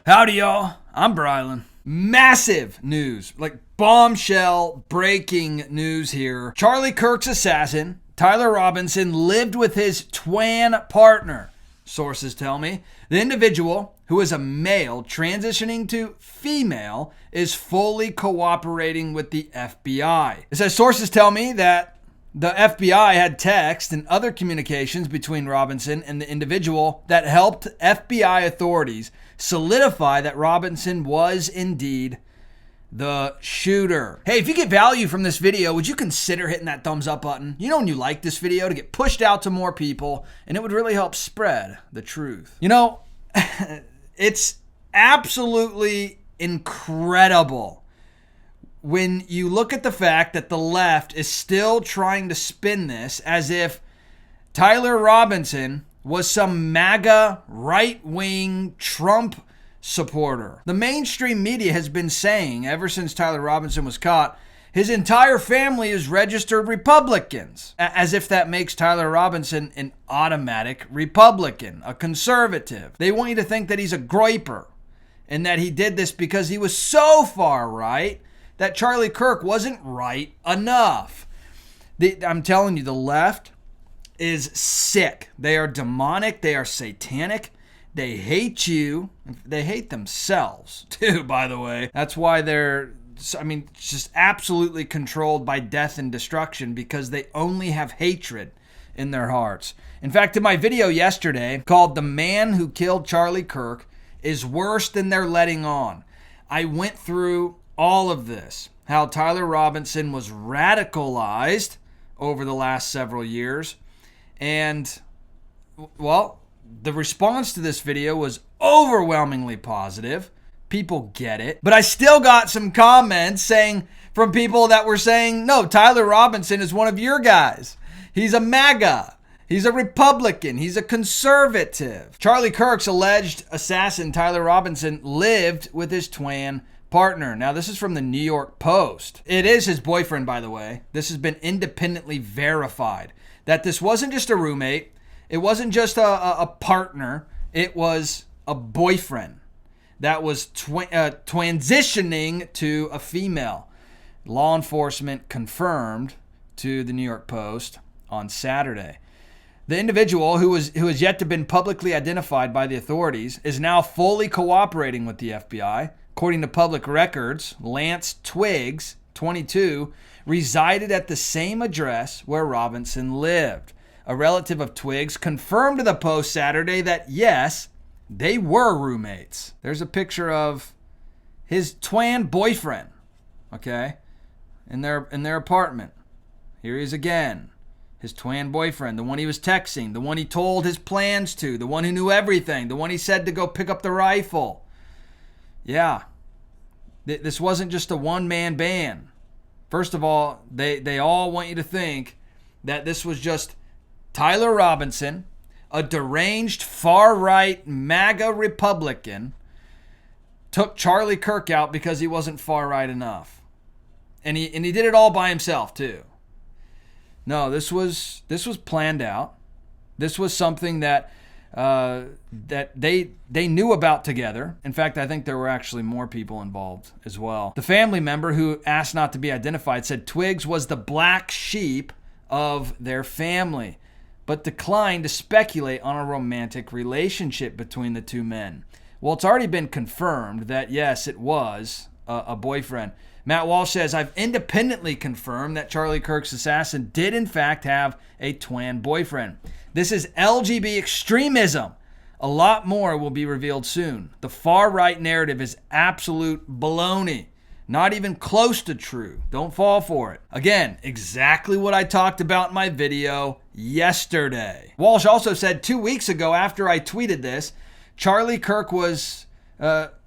Howdy, y'all. I'm Brylan. Massive news, like bombshell breaking news here. Charlie Kirk's assassin, Tyler Robinson, lived with his twin partner, sources tell me. The individual, who is a male transitioning to female, is fully cooperating with the FBI. It says sources tell me that the FBI had text and other communications between Robinson and the individual that helped FBI authorities solidify that Robinson was indeed the shooter. Hey, if you get value from this video, would you consider hitting that thumbs up button? You know when you like this video to get pushed out to more people, and it would really help spread the truth. You know, it's absolutely incredible when you look at the fact that the left is still trying to spin this as if Tyler Robinson was some MAGA right-wing Trump supporter. The mainstream media has been saying ever since Tyler Robinson was caught, his entire family is registered Republicans, as if that makes Tyler Robinson an automatic Republican, a conservative. They want you to think that he's a groyper and that he did this because he was so far right that Charlie Kirk wasn't right enough. I'm telling you, the left is sick. They are demonic. They are satanic. They hate you. They hate themselves, too, by the way. That's why they're, just absolutely controlled by death and destruction, because they only have hatred in their hearts. In fact, in my video yesterday called "The Man Who Killed Charlie Kirk is Worse Than They're Letting On," I went through all of this, how Tyler Robinson was radicalized over the last several years. And, well, the response to this video was overwhelmingly positive. People get it. But I still got some comments from people that were saying, no, Tyler Robinson is one of your guys. He's a MAGA. He's a Republican. He's a conservative. Charlie Kirk's alleged assassin, Tyler Robinson, lived with his twin partner. Now, this is from the New York Post. It is his boyfriend, by the way. This has been independently verified that this wasn't just a roommate. It wasn't just a partner. It was a boyfriend that was transitioning to a female. Law enforcement confirmed to the New York Post on Saturday. The individual, who has yet to been publicly identified by the authorities, is now fully cooperating with the FBI. According to public records, Lance Twiggs, 22, resided at the same address where Robinson lived. A relative of Twiggs confirmed to the Post Saturday that, yes, they were roommates. There's a picture of his twin boyfriend, okay, in their apartment. Here he is again. His twin boyfriend, the one he was texting, the one he told his plans to, the one who knew everything, the one he said to go pick up the rifle. Yeah, this wasn't just a one-man band. First of all, they all want you to think that this was just Tyler Robinson, a deranged far-right MAGA Republican, took Charlie Kirk out because he wasn't far-right enough. And he did it all by himself, too. No, this was planned out. This was something that they knew about together. In fact, I think there were actually more people involved as well. The family member, who asked not to be identified, said Twiggs was the black sheep of their family, but declined to speculate on a romantic relationship between the two men. Well, it's already been confirmed that, yes, it was a boyfriend. Matt Walsh says, I've independently confirmed that Charlie Kirk's assassin did in fact have a twin boyfriend. This is LGB extremism. A lot more will be revealed soon. The far-right narrative is absolute baloney. Not even close to true. Don't fall for it. Again, exactly what I talked about in my video yesterday. Walsh also said 2 weeks ago, after I tweeted this, Charlie Kirk was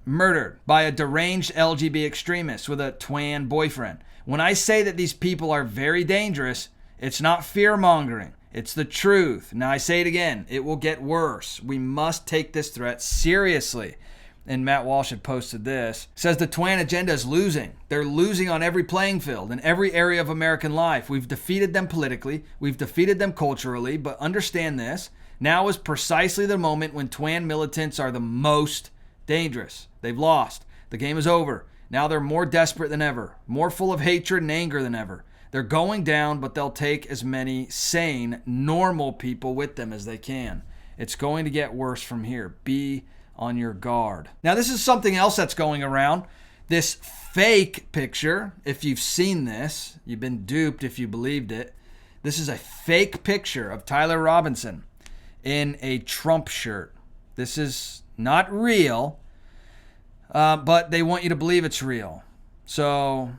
murdered by a deranged LGB extremist with a twin boyfriend. When I say that these people are very dangerous, it's not fear-mongering. It's the truth. Now, I say it again. It will get worse. We must take this threat seriously. And Matt Walsh had posted this. Says the twin agenda is losing. They're losing on every playing field, in every area of American life. We've defeated them politically. We've defeated them culturally. But understand this. Now is precisely the moment when twin militants are the most Dangerous. They've lost. The game is over. Now they're more desperate than ever, more full of hatred and anger than ever. They're going down, but they'll take as many sane, normal people with them as they can. It's going to get worse from here. Be on your guard. Now, this is something else that's going around. This fake picture, if you've seen this, you've been duped if you believed it. This is a fake picture of Tyler Robinson in a Trump shirt. This is not real, but they want you to believe it's real. So,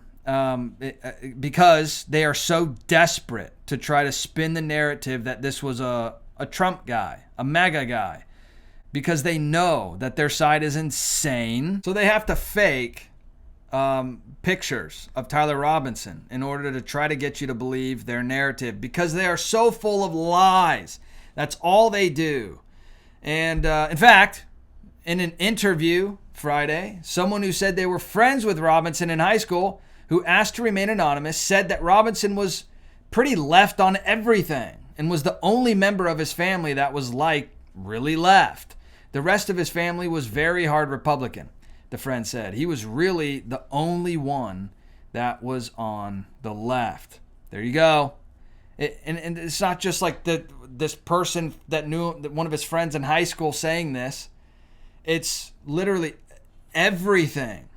because they are so desperate to try to spin the narrative that this was a Trump guy, a MAGA guy, because they know that their side is insane. So they have to fake pictures of Tyler Robinson in order to try to get you to believe their narrative, because they are so full of lies. That's all they do. And in fact, in an interview Friday, someone who said they were friends with Robinson in high school, who asked to remain anonymous, said that Robinson was pretty left on everything and was the only member of his family that was really left. The rest of his family was very hard Republican, the friend said. He was really the only one that was on the left. There you go. And it's not just like this person that knew one of his friends in high school saying this. It's literally everything.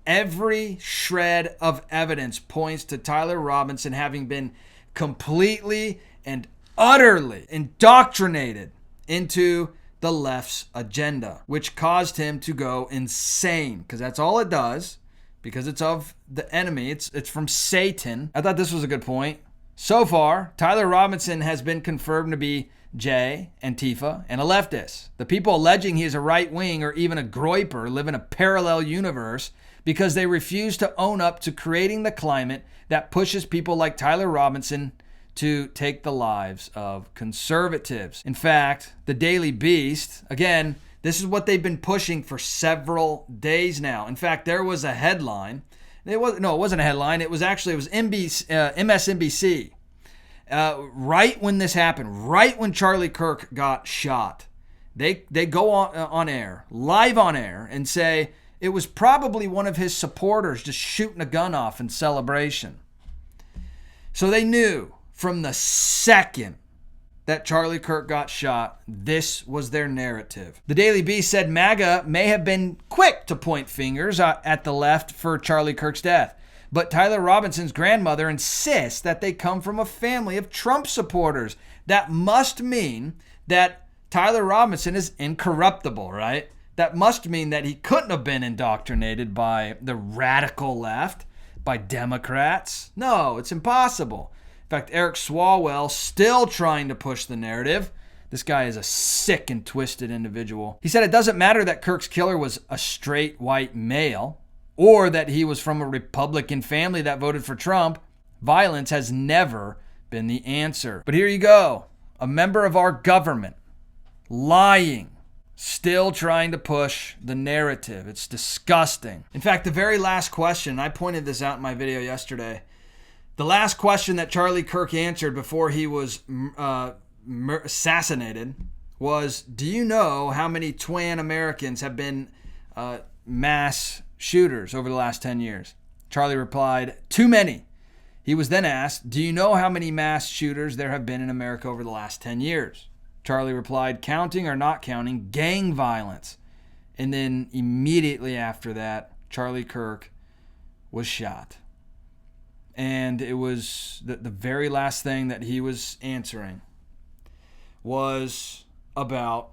Every shred of evidence points to Tyler Robinson having been completely and utterly indoctrinated into the left's agenda, which caused him to go insane, because that's all it does, because it's of the enemy. It's from Satan. I thought this was a good point. So far, Tyler Robinson has been confirmed to be J, Antifa, and a leftist. The people alleging he is a right-wing or even a groyper live in a parallel universe because they refuse to own up to creating the climate that pushes people like Tyler Robinson to take the lives of conservatives. In fact, the Daily Beast, again, this is what they've been pushing for several days now. In fact, there was a headline. It wasn't a headline. It was MSNBC. Right when this happened, right when Charlie Kirk got shot, they go on air, live on air, and say it was probably one of his supporters just shooting a gun off in celebration. So they knew from the second that Charlie Kirk got shot, this was their narrative. The Daily Beast said MAGA may have been quick to point fingers at the left for Charlie Kirk's death, but Tyler Robinson's grandmother insists that they come from a family of Trump supporters. That must mean that Tyler Robinson is incorruptible, right? That must mean that he couldn't have been indoctrinated by the radical left, by Democrats. No, it's impossible. In fact, Eric Swalwell still trying to push the narrative. This guy is a sick and twisted individual. He said it doesn't matter that Kirk's killer was a straight white male or that he was from a Republican family that voted for Trump. Violence has never been the answer. But here you go. A member of our government lying, still trying to push the narrative. It's disgusting. In fact, the very last question, I pointed this out in my video yesterday, the last question that Charlie Kirk answered before he was assassinated was, do you know how many Twan Americans have been mass shooters over the last 10 years? Charlie replied, too many. He was then asked, do you know how many mass shooters there have been in America over the last 10 years? Charlie replied, counting or not counting, gang violence. And then immediately after that, Charlie Kirk was shot. And it was the very last thing that he was answering was about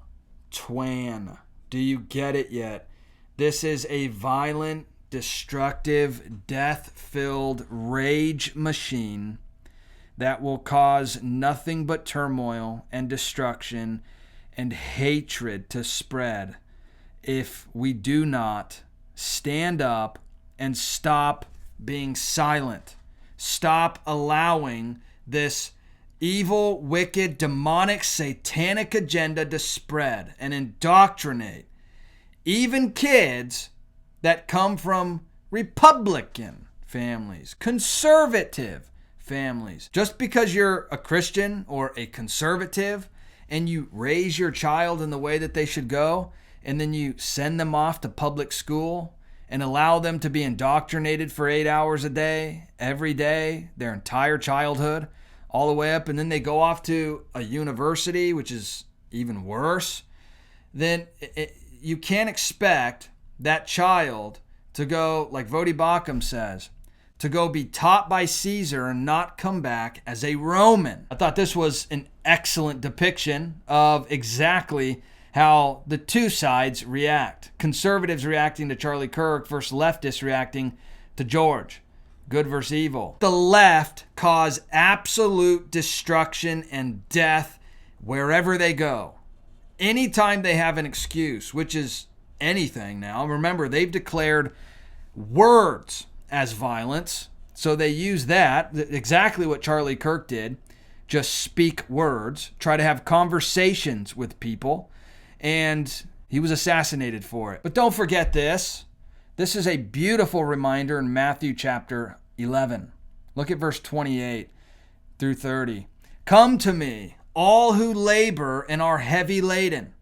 Twan. Do you get it yet? This is a violent, destructive, death-filled rage machine that will cause nothing but turmoil and destruction and hatred to spread if we do not stand up and stop being silent. Stop allowing this evil, wicked, demonic, satanic agenda to spread and indoctrinate even kids that come from Republican families, conservative families. Just because you're a Christian or a conservative and you raise your child in the way that they should go, and then you send them off to public school and allow them to be indoctrinated for 8 hours a day, every day, their entire childhood, all the way up, and then they go off to a university, which is even worse, then you can't expect that child to go, like Vodi Bakum says, to go be taught by Caesar and not come back as a Roman. I thought this was an excellent depiction of exactly how the two sides react. Conservatives reacting to Charlie Kirk versus leftists reacting to George. Good versus evil. The left cause absolute destruction and death wherever they go. Anytime they have an excuse, which is anything now. Remember, they've declared words as violence, so they use that, exactly what Charlie Kirk did. Just speak words, try to have conversations with people, and he was assassinated for it. But don't forget this. This is a beautiful reminder in Matthew chapter 11. Look at verse 28 through 30. Come to me, all who labor and are heavy laden,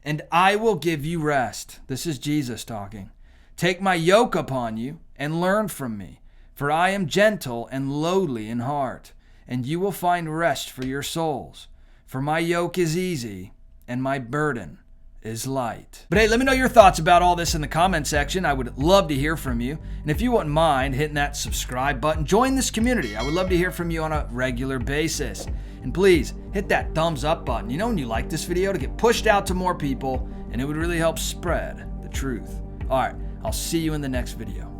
and I will give you rest. This is Jesus talking. Take my yoke upon you and learn from me, for I am gentle and lowly in heart, and you will find rest for your souls. For my yoke is easy and my burden is light. But hey, let me know your thoughts about all this in the comment section. I would love to hear from you. And if you wouldn't mind hitting that subscribe button, join this community. I would love to hear from you on a regular basis. And please hit that thumbs up button, you know, when you like this video, to get pushed out to more people, and it would really help spread the truth. All right, I'll see you in the next video.